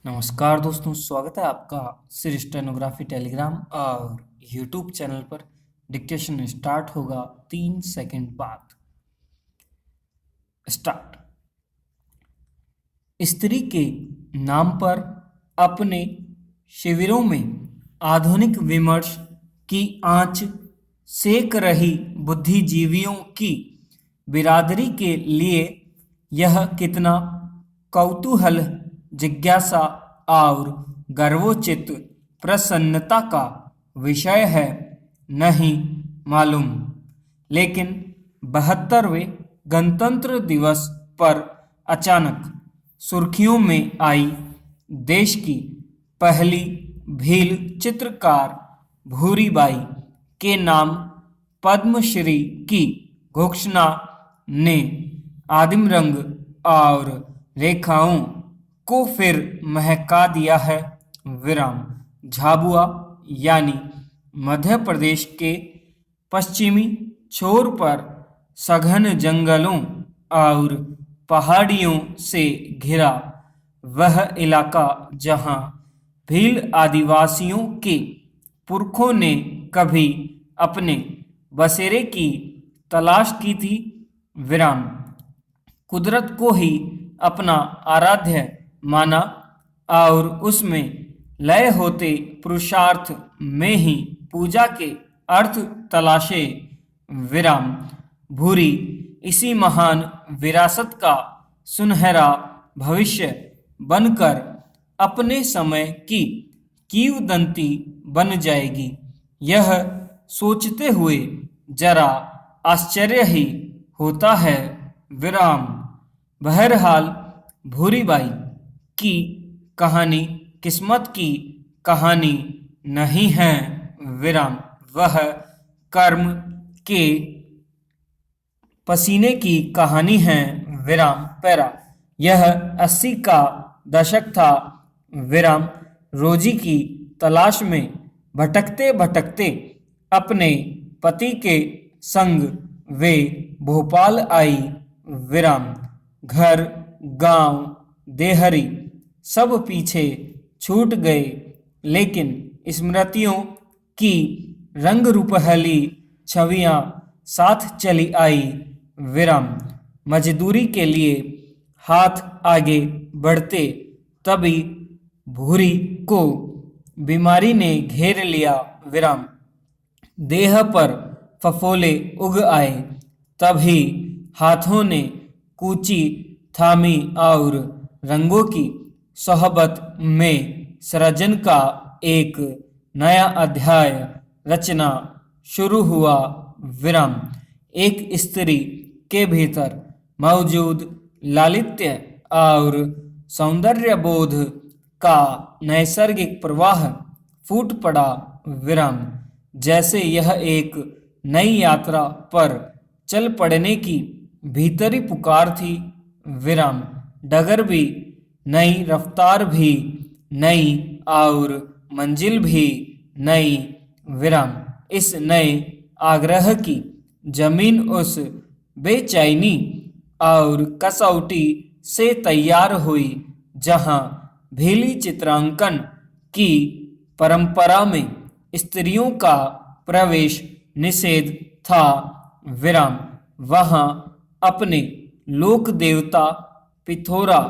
नमस्कार दोस्तों, स्वागत है आपका सिर स्टेनोग्राफी टेलीग्राम और यूट्यूब चैनल पर। डिक्टेशन स्टार्ट होगा 3 सेकंड बाद। स्टार्ट। स्त्री के नाम पर अपने शिविरों में आधुनिक विमर्श की आंच सेक रही बुद्धिजीवियों की बिरादरी के लिए यह कितना कौतूहल, जिज्ञासा और गर्वोचित प्रसन्नता का विषय है नहीं मालूम, लेकिन 72वें गणतंत्र दिवस पर अचानक सुर्खियों में आई देश की पहली भील चित्रकार भूरीबाई के नाम पद्मश्री की घोषणा ने आदिम रंग और रेखाओं को फिर महका दिया है। विराम। झाबुआ यानी मध्य प्रदेश के पश्चिमी छोर पर सघन जंगलों और पहाड़ियों से घिरा वह इलाका जहां भील आदिवासियों के पुरखों ने कभी अपने बसेरे की तलाश की थी। विराम। कुदरत को ही अपना आराध्य माना और उसमें लय होते पुरुषार्थ में ही पूजा के अर्थ तलाशे। विराम। भूरी इसी महान विरासत का सुनहरा भविष्य बनकर अपने समय की किंवदंती बन जाएगी, यह सोचते हुए जरा आश्चर्य ही होता है। विराम। बहरहाल भूरीबाई की कहानी किस्मत की कहानी नहीं है। विराम। वह कर्म के पसीने की कहानी है। विराम। पैरा। यह 80 का दशक था। विराम। रोजी की तलाश में भटकते भटकते अपने पति के संग वे भोपाल आई। विराम। घर, गांव, देहरी सब पीछे छूट गए, लेकिन स्मृतियों की रंग रूपहली छवियां साथ चली आई। विराम। मजदूरी के लिए हाथ आगे बढ़ते तभी भूरी को बीमारी ने घेर लिया। विराम। देह पर फफोले उग आए, तभी हाथों ने कूची थामी और रंगों की सोहबत में सृजन का एक नया अध्याय रचना शुरू हुआ। विराम। एक स्त्री के भीतर मौजूद लालित्य और सौंदर्य बोध का नैसर्गिक प्रवाह फूट पड़ा। विराम। जैसे यह एक नई यात्रा पर चल पड़ने की भीतरी पुकार थी। विराम। डगर भी नई, रफ्तार भी नई और मंजिल भी नई। विराम। इस नए आग्रह की जमीन उस बेचैनी और कसौटी से तैयार हुई जहां भीली चित्रांकन की परंपरा में स्त्रियों का प्रवेश निषेध था। विराम। वहां अपने लोक देवता पिथोरा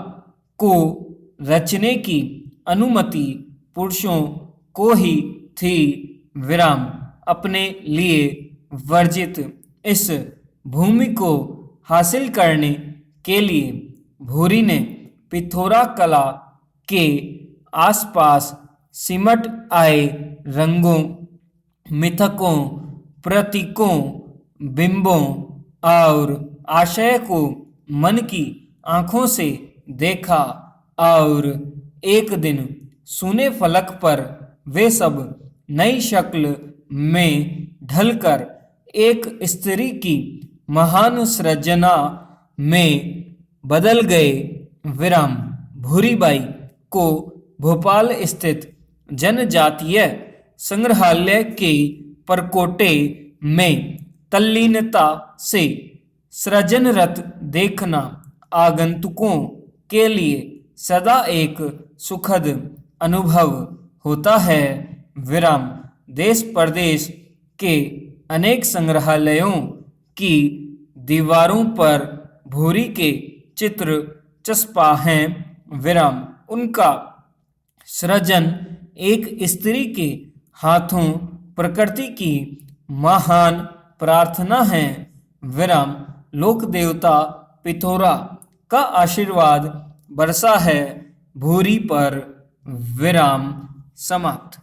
को रचने की अनुमति पुरुषों को ही थी। विराम। अपने लिए वर्जित इस भूमि को हासिल करने के लिए भूरी ने पिथोरा कला के आसपास सिमट आए रंगों, मिथकों, प्रतीकों, बिंबों और आशय को मन की आंखों से देखा और एक दिन सूने फलक पर वे सब नई शक्ल में ढलकर एक स्त्री की महान सृजना में बदल गए। विराम। भूरीबाई को भोपाल स्थित जनजातीय संग्रहालय के परकोटे में तल्लीनता से सृजनरत देखना आगंतुकों के लिए सदा एक सुखद अनुभव होता है। विराम देश प्रदेश के अनेक संग्रहालयों की दीवारों पर भूरी के चित्र चस्पा हैं। विराम उनका सृजन एक स्त्री के हाथों प्रकृति की महान प्रार्थना है। विराम लोक देवता पिथोरा का आशीर्वाद बरसा है भूरी पर। विराम समाप्त।